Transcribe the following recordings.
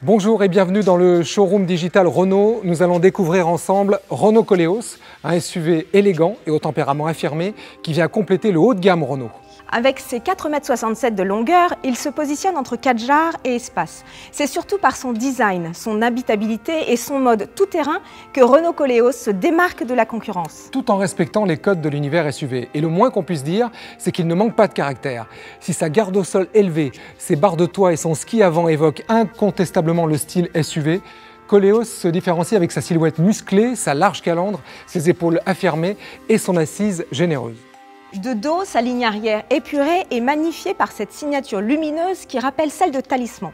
Bonjour et bienvenue dans le showroom digital Renault. Nous allons découvrir ensemble Renault Koleos, un SUV élégant et au tempérament affirmé qui vient compléter le haut de gamme Renault. Avec ses 4,67 m de longueur, il se positionne entre Kadjar et Espace. C'est surtout par son design, son habitabilité et son mode tout-terrain que Renault Koleos se démarque de la concurrence. Tout en respectant les codes de l'univers SUV. Et le moins qu'on puisse dire, c'est qu'il ne manque pas de caractère. Si sa garde au sol élevée, ses barres de toit et son ski avant évoquent incontestablement le style SUV, Koleos se différencie avec sa silhouette musclée, sa large calandre, ses épaules affirmées et son assise généreuse. De dos, sa ligne arrière épurée est magnifiée par cette signature lumineuse qui rappelle celle de Talisman,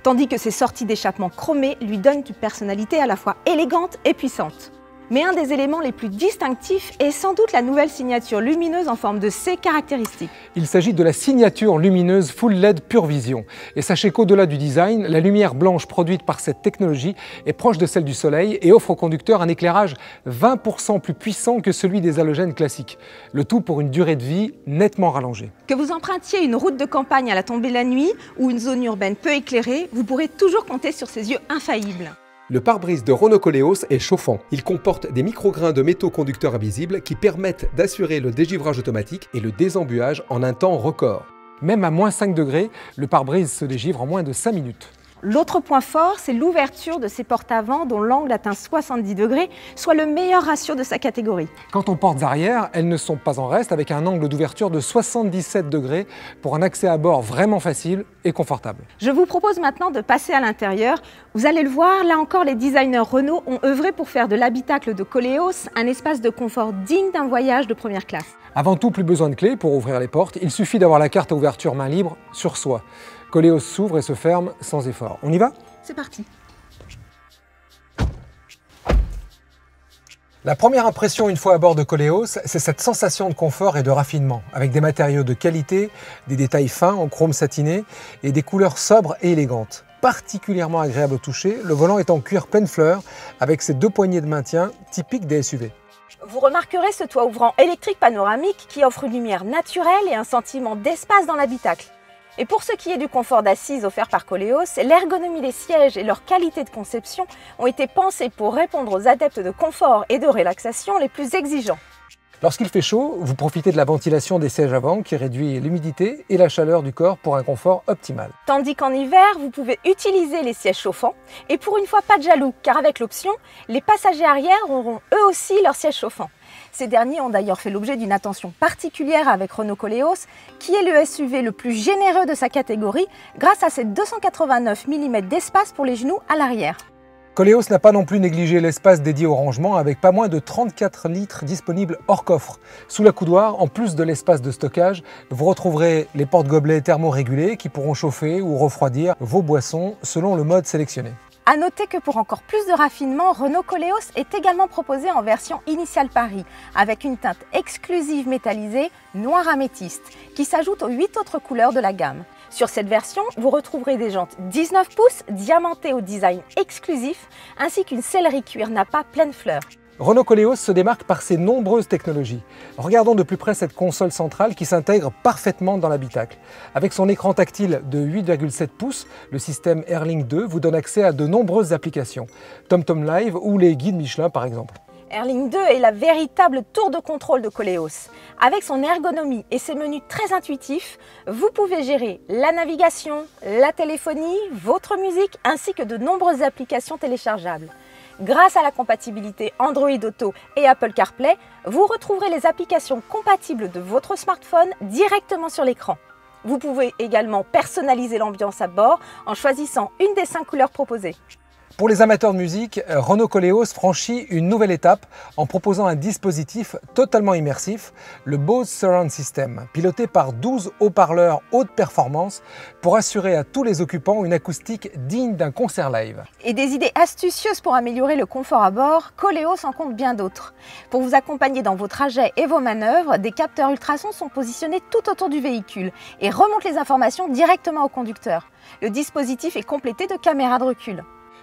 tandis que ses sorties d'échappement chromées lui donnent une personnalité à la fois élégante et puissante. Mais un des éléments les plus distinctifs est sans doute la nouvelle signature lumineuse en forme de C caractéristique. Il s'agit de la signature lumineuse Full LED Pure Vision. Et sachez qu'au-delà du design, la lumière blanche produite par cette technologie est proche de celle du soleil et offre au conducteur un éclairage 20% plus puissant que celui des halogènes classiques. Le tout pour une durée de vie nettement rallongée. Que vous empruntiez une route de campagne à la tombée de la nuit ou une zone urbaine peu éclairée, vous pourrez toujours compter sur ses yeux infaillibles. Le pare-brise de Renault Koleos est chauffant. Il comporte des micro-grains de métaux conducteurs invisibles qui permettent d'assurer le dégivrage automatique et le désembuage en un temps record. Même à moins 5 degrés, le pare-brise se dégivre en moins de 5 minutes. L'autre point fort, c'est l'ouverture de ses portes avant dont l'angle atteint 70 degrés, soit le meilleur ratio de sa catégorie. Quant aux portes arrière, elles ne sont pas en reste avec un angle d'ouverture de 77 degrés pour un accès à bord vraiment facile et confortable. Je vous propose maintenant de passer à l'intérieur. Vous allez le voir, là encore les designers Renault ont œuvré pour faire de l'habitacle de Koleos un espace de confort digne d'un voyage de première classe. Avant tout, plus besoin de clé pour ouvrir les portes, il suffit d'avoir la carte à ouverture main libre sur soi. Koleos s'ouvre et se ferme sans effort. On y va? C'est parti. La première impression une fois à bord de Koleos, c'est cette sensation de confort et de raffinement, avec des matériaux de qualité, des détails fins en chrome satiné et des couleurs sobres et élégantes. Particulièrement agréable au toucher, le volant est en cuir pleine fleur avec ses deux poignées de maintien typiques des SUV. Vous remarquerez ce toit ouvrant électrique panoramique qui offre une lumière naturelle et un sentiment d'espace dans l'habitacle. Et pour ce qui est du confort d'assise offert par Koleos, l'ergonomie des sièges et leur qualité de conception ont été pensés pour répondre aux adeptes de confort et de relaxation les plus exigeants. Lorsqu'il fait chaud, vous profitez de la ventilation des sièges avant qui réduit l'humidité et la chaleur du corps pour un confort optimal. Tandis qu'en hiver, vous pouvez utiliser les sièges chauffants et pour une fois pas de jaloux, car avec l'option, les passagers arrière auront eux aussi leur siège chauffant. Ces derniers ont d'ailleurs fait l'objet d'une attention particulière avec Renault Koleos, qui est le SUV le plus généreux de sa catégorie grâce à ses 289 mm d'espace pour les genoux à l'arrière. Koleos n'a pas non plus négligé l'espace dédié au rangement avec pas moins de 34 litres disponibles hors coffre. Sous la coudoir, en plus de l'espace de stockage, vous retrouverez les porte-gobelets thermorégulés qui pourront chauffer ou refroidir vos boissons selon le mode sélectionné. A noter que pour encore plus de raffinement, Renault Koleos est également proposé en version Initial Paris, avec une teinte exclusive métallisée noir améthyste, qui s'ajoute aux 8 autres couleurs de la gamme. Sur cette version, vous retrouverez des jantes 19 pouces diamantées au design exclusif, ainsi qu'une sellerie cuir nappa pleine fleur. Renault Koleos se démarque par ses nombreuses technologies. Regardons de plus près cette console centrale qui s'intègre parfaitement dans l'habitacle. Avec son écran tactile de 8,7 pouces, le système Airlink 2 vous donne accès à de nombreuses applications, TomTom Live ou les guides Michelin par exemple. Airlink 2 est la véritable tour de contrôle de Koleos. Avec son ergonomie et ses menus très intuitifs, vous pouvez gérer la navigation, la téléphonie, votre musique ainsi que de nombreuses applications téléchargeables. Grâce à la compatibilité Android Auto et Apple CarPlay, vous retrouverez les applications compatibles de votre smartphone directement sur l'écran. Vous pouvez également personnaliser l'ambiance à bord en choisissant une des 5 couleurs proposées. Pour les amateurs de musique, Renault Koleos franchit une nouvelle étape en proposant un dispositif totalement immersif, le Bose Surround System, piloté par 12 haut-parleurs haute performance pour assurer à tous les occupants une acoustique digne d'un concert live. Et des idées astucieuses pour améliorer le confort à bord, Koleos en compte bien d'autres. Pour vous accompagner dans vos trajets et vos manœuvres, des capteurs ultrasons sont positionnés tout autour du véhicule et remontent les informations directement au conducteur. Le dispositif est complété de caméras de recul.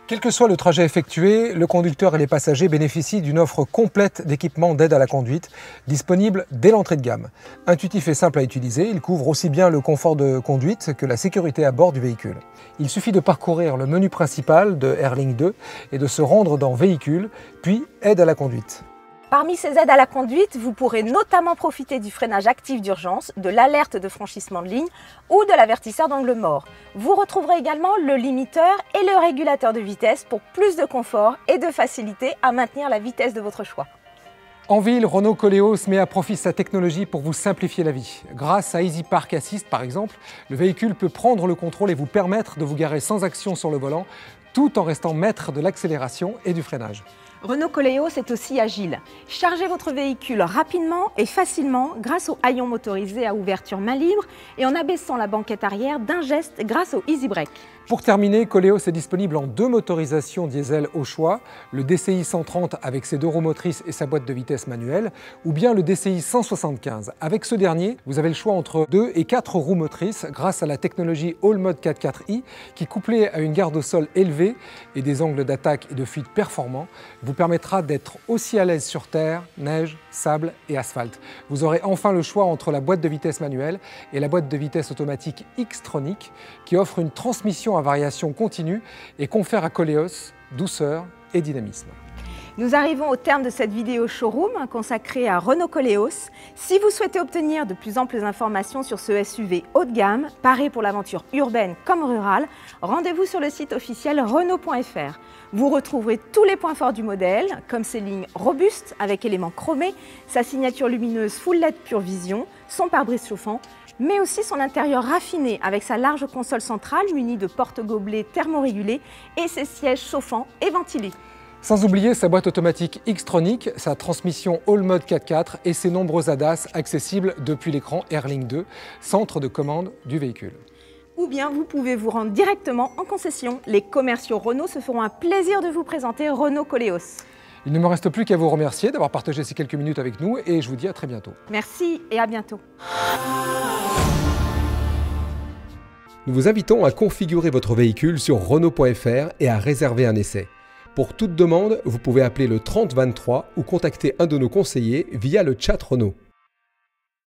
Quel que soit le trajet effectué, le conducteur et les passagers bénéficient d'une offre complète d'équipements d'aide à la conduite, disponible dès l'entrée de gamme. Intuitif et simple à utiliser, il couvre aussi bien le confort de conduite que la sécurité à bord du véhicule. Il suffit de parcourir le menu principal de Airlink 2 et de se rendre dans Véhicules, puis Aide à la conduite. Parmi ces aides à la conduite, vous pourrez notamment profiter du freinage actif d'urgence, de l'alerte de franchissement de ligne ou de l'avertisseur d'angle mort. Vous retrouverez également le limiteur et le régulateur de vitesse pour plus de confort et de facilité à maintenir la vitesse de votre choix. En ville, Renault Koleos met à profit sa technologie pour vous simplifier la vie. Grâce à Easy Park Assist par exemple, le véhicule peut prendre le contrôle et vous permettre de vous garer sans action sur le volant, tout en restant maître de l'accélération et du freinage. Renault Koleos est aussi agile. Chargez votre véhicule rapidement et facilement grâce au haillon motorisé à ouverture main libre et en abaissant la banquette arrière d'un geste grâce au Easy Brake. Pour terminer, Koleos est disponible en 2 motorisations diesel au choix, le DCI 130 avec ses 2 roues motrices et sa boîte de vitesse manuelle, ou bien le DCI 175. Avec ce dernier, vous avez le choix entre 2 et 4 roues motrices grâce à la technologie All Mode 4.4i qui, couplée à une garde au sol élevée et des angles d'attaque et de fuite performants, vous permettra d'être aussi à l'aise sur terre, neige, sable et asphalte. Vous aurez enfin le choix entre la boîte de vitesse manuelle et la boîte de vitesse automatique Xtronic qui offre une transmission à variation continue et confère à Koleos douceur et dynamisme. Nous arrivons au terme de cette vidéo showroom consacrée à Renault Koleos. Si vous souhaitez obtenir de plus amples informations sur ce SUV haut de gamme, paré pour l'aventure urbaine comme rurale, rendez-vous sur le site officiel Renault.fr. Vous retrouverez tous les points forts du modèle, comme ses lignes robustes avec éléments chromés, sa signature lumineuse Full LED Pure Vision, son pare-brise chauffant, mais aussi son intérieur raffiné avec sa large console centrale munie de porte-gobelets thermorégulés et ses sièges chauffants et ventilés. Sans oublier sa boîte automatique Xtronic, sa transmission All Mode 4.4 et ses nombreux ADAS accessibles depuis l'écran Airlink 2, centre de commande du véhicule. Ou bien vous pouvez vous rendre directement en concession. Les commerciaux Renault se feront un plaisir de vous présenter Renault Koleos. Il ne me reste plus qu'à vous remercier d'avoir partagé ces quelques minutes avec nous et je vous dis à très bientôt. Merci et à bientôt. Nous vous invitons à configurer votre véhicule sur Renault.fr et à réserver un essai. Pour toute demande, vous pouvez appeler le 30 23 ou contacter un de nos conseillers via le chat Renault.